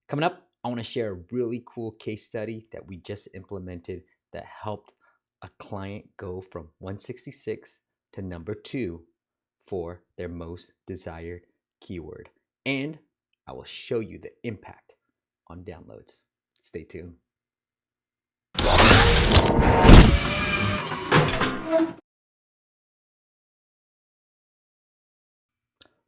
Coming up, I want to share a really cool case study that we just implemented that helped a client go from 166 to number 2 for their most desired keyword. And I will show you the impact on downloads. Stay tuned.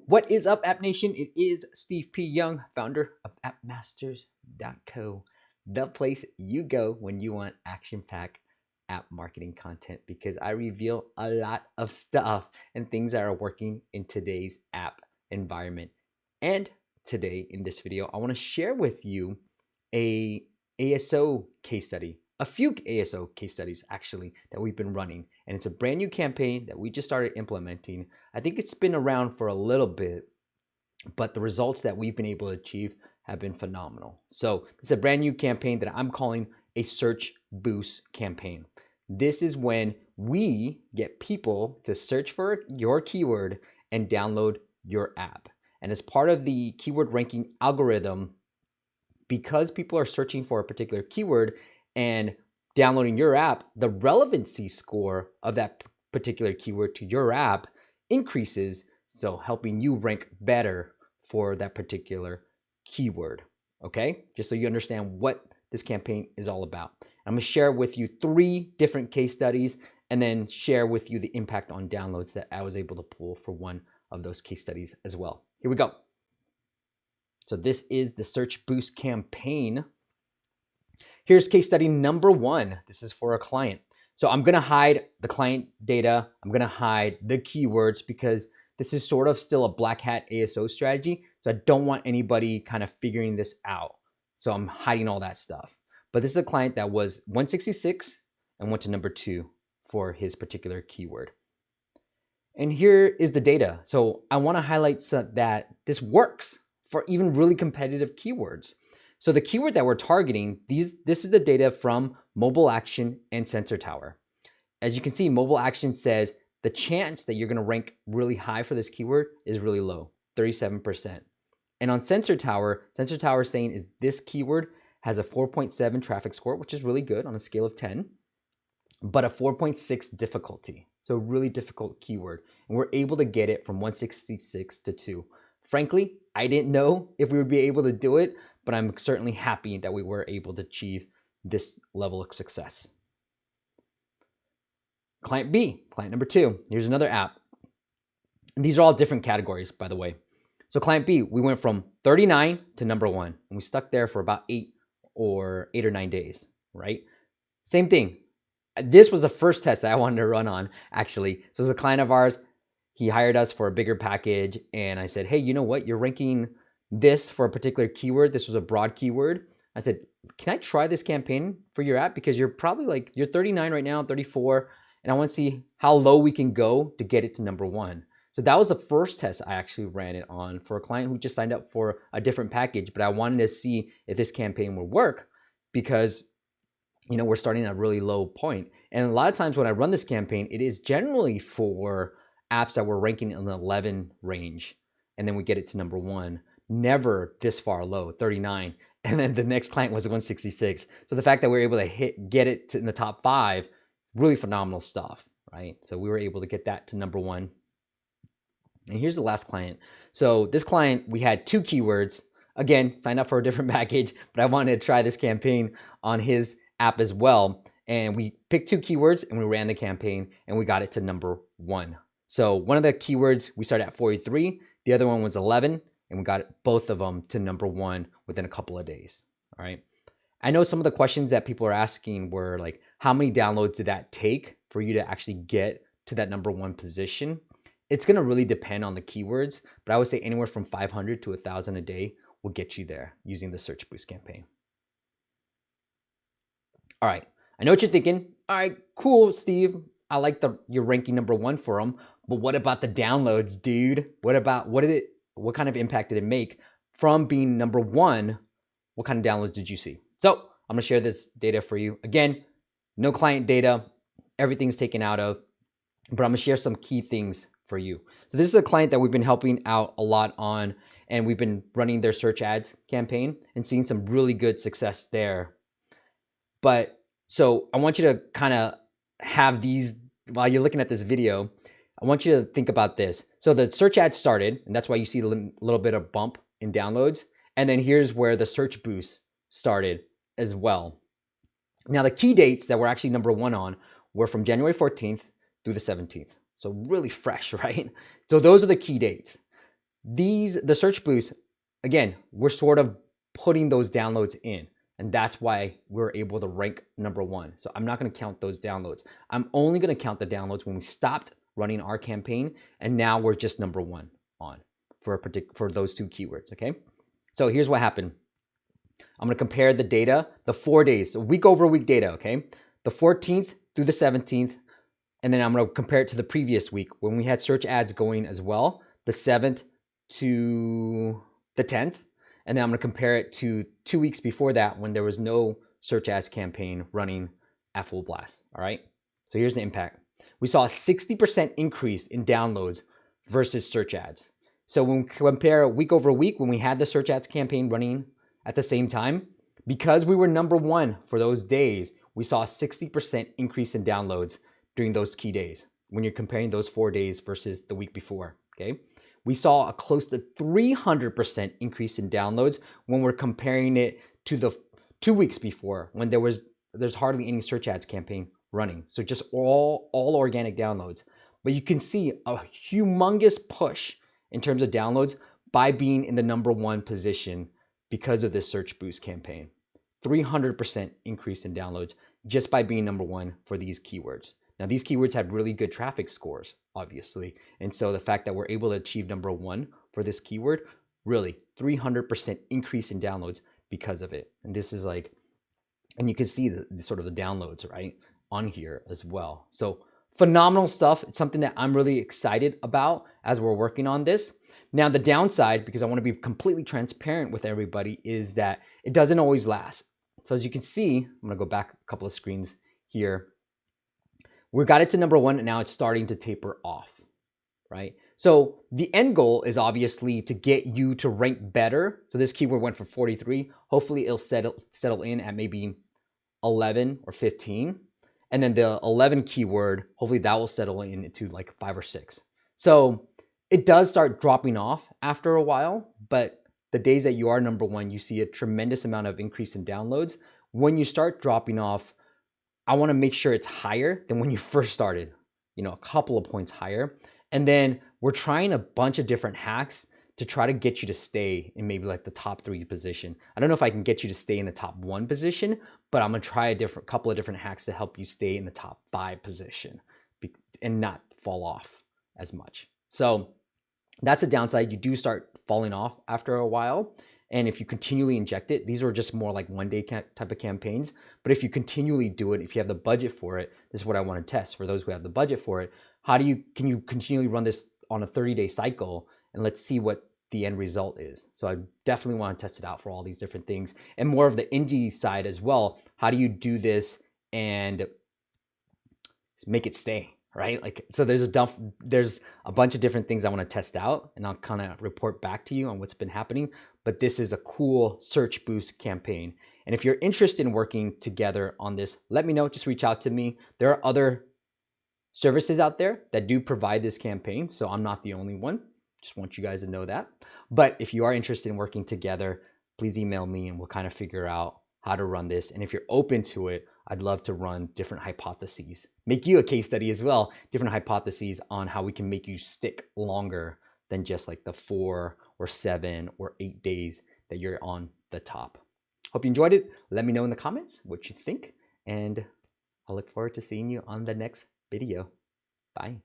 What is up, App Nation? It is Steve P. Young, founder of appmasters.co, the place you go when you want action-packed app marketing content, because I reveal a lot of stuff and things that are working in today's app environment. And today in this video, I want to share with you a ASO case study, a few ASO case studies actually that we've been running, and it's a brand new campaign that we just started implementing. I think it's been around for a little bit, but the results that we've been able to achieve have been phenomenal. So it's a brand new campaign that I'm calling a search boost campaign. This is when we get people to search for your keyword and download your app. And as part of the keyword ranking algorithm, because people are searching for a particular keyword and downloading your app, the relevancy score of that particular keyword to your app increases, so helping you rank better for that particular keyword. Okay, just so you understand what this campaign is all about. I'm gonna share with you 3 different case studies and then share with you the impact on downloads that I was able to pull for one of those case studies as well. Here we go. So this is the Search Boost campaign. Here's case study number 1. This is for a client. So I'm gonna hide the client data. I'm gonna hide the keywords because this is sort of still a black hat ASO strategy. So I don't want anybody kind of figuring this out. So I'm hiding all that stuff. But this is a client that was 166 and went to number 2 for his particular keyword. And here is the data. So I wanna highlight that this works for even really competitive keywords. So the keyword that we're targeting, this is the data from Mobile Action and Sensor Tower. As you can see, Mobile Action says the chance that you're gonna rank really high for this keyword is really low, 37%. And on Sensor Tower is saying is this keyword has a 4.7 traffic score, which is really good on a scale of 10, but a 4.6 difficulty. So really difficult keyword. And we're able to get it from 166 to 2. Frankly, I didn't know if we would be able to do it, but I'm certainly happy that we were able to achieve this level of success. Client B, client number 2. Here's another app. And these are all different categories, by the way. So client B, we went from 39 to number 1, and we stuck there for about 8 or 9 days, right? Same thing. This was the first test that I wanted to run on, actually. So it's a client of ours. He hired us for a bigger package, and I said, hey, you know what? You're ranking this for a particular keyword. This was a broad keyword. I said, can I try this campaign for your app? Because you're probably like, you're 39 right now, 34, and I want to see how low we can go to get it to number 1. So that was the first test I actually ran it on for a client who just signed up for a different package, but I wanted to see if this campaign would work because we're starting at a really low point. And a lot of times when I run this campaign, it is generally for apps that were ranking in the 11 range, and then we get it to number 1. Never this far low, 39. And then the next client was 166. So the fact that we were able to get it in the top 5, really phenomenal stuff, right? So we were able to get that to number 1. And here's the last client. So this client, we had 2 keywords. Again, signed up for a different package, but I wanted to try this campaign on his app as well. And we picked 2 keywords and we ran the campaign and we got it to number 1. So one of the keywords we started at 43, the other one was 11, and we got both of them to number 1 within a couple of days. All right. I know some of the questions that people are asking were like, how many downloads did that take for you to actually get to that number 1 position? It's going to really depend on the keywords, but I would say anywhere from 500 to 1,000 a day will get you there using the Search Boost campaign. All right. I know what you're thinking. All right, cool, Steve. I like you're ranking number 1 for them, but what about the downloads, dude? What kind of impact did it make from being number 1? What kind of downloads did you see? So I'm gonna share this data for you. Again, no client data, everything's taken out of, but I'm gonna share some key things for you. So this is a client that we've been helping out a lot on, and we've been running their search ads campaign and seeing some really good success there. But so I want you to kind of have these, while you're looking at this video, I want you to think about this. So the search ad started, and that's why you see a little bit of bump in downloads. And then here's where the search boost started as well. Now the key dates that we're actually number one on were from January 14th through the 17th. So really fresh, right? So those are the key dates. The search boost, again, we're sort of putting those downloads in. And that's why we're able to rank number one. So I'm not going to count those downloads. I'm only going to count the downloads when we stopped running our campaign, and now we're just number one on for those two keywords. Okay. So here's what happened. I'm going to compare the data, the 4 days, so week over week data. Okay, the 14th through the 17th, and then I'm going to compare it to the previous week when we had search ads going as well, the 7th to the 10th. And then I'm going to compare it to 2 weeks before that when there was no search ads campaign running at full blast. All right. So here's the impact. We saw a 60% increase in downloads versus search ads. So when we compare week over week, when we had the search ads campaign running at the same time, because we were number one for those days, we saw a 60% increase in downloads during those key days when you're comparing those 4 days versus the week before. Okay. We saw a close to 300% increase in downloads when we're comparing it to the 2 weeks before when there's hardly any search ads campaign running. So just all organic downloads. But you can see a humongous push in terms of downloads by being in the number one position because of this search boost campaign. 300% increase in downloads just by being number one for these keywords. Now, these keywords have really good traffic scores, obviously. And so the fact that we're able to achieve number one for this keyword, really 300% increase in downloads because of it. And this is like, and you can see the sort of the downloads, right, on here as well. So phenomenal stuff. It's something that I'm really excited about as we're working on this. Now, the downside, because I want to be completely transparent with everybody, is that it doesn't always last. So as you can see, I'm going to go back a couple of screens here. We got it to number one, and now it's starting to taper off, right? So the end goal is obviously to get you to rank better. So this keyword went for 43. Hopefully it'll settle in at maybe 11 or 15. And then the 11 keyword, hopefully that will settle in into like 5 or 6. So it does start dropping off after a while, but the days that you are number one, you see a tremendous amount of increase in downloads. When you start dropping off, I want to make sure it's higher than when you first started, a couple of points higher. And then we're trying a bunch of different hacks to try to get you to stay in maybe like the top 3 position. I don't know if I can get you to stay in the top 1 position, but I'm going to try a couple of different hacks to help you stay in the top 5 position and not fall off as much. So that's a downside. You do start falling off after a while. And if you continually inject it, these are just more like 1-day type of campaigns. But if you continually do it, if you have the budget for it, this is what I want to test for those who have the budget for it. Can you continually run this on a 30-day cycle, and let's see what the end result is. So I definitely want to test it out for all these different things, and more of the indie side as well. How do you do this and make it stay? Right? Like, so there's a bunch of different things I want to test out, and I'll kind of report back to you on what's been happening. But this is a cool search boost campaign. And if you're interested in working together on this, let me know. Just reach out to me. There are other services out there that do provide this campaign, so I'm not the only one. Just want you guys to know that. But if you are interested in working together, please email me and we'll kind of figure out how to run this. And if you're open to it, I'd love to run different hypotheses, make you a case study as well, different hypotheses on how we can make you stick longer than just like the 4 or 7 or 8 days that you're on the top. Hope you enjoyed it. Let me know in the comments what you think, and I'll look forward to seeing you on the next video. Bye.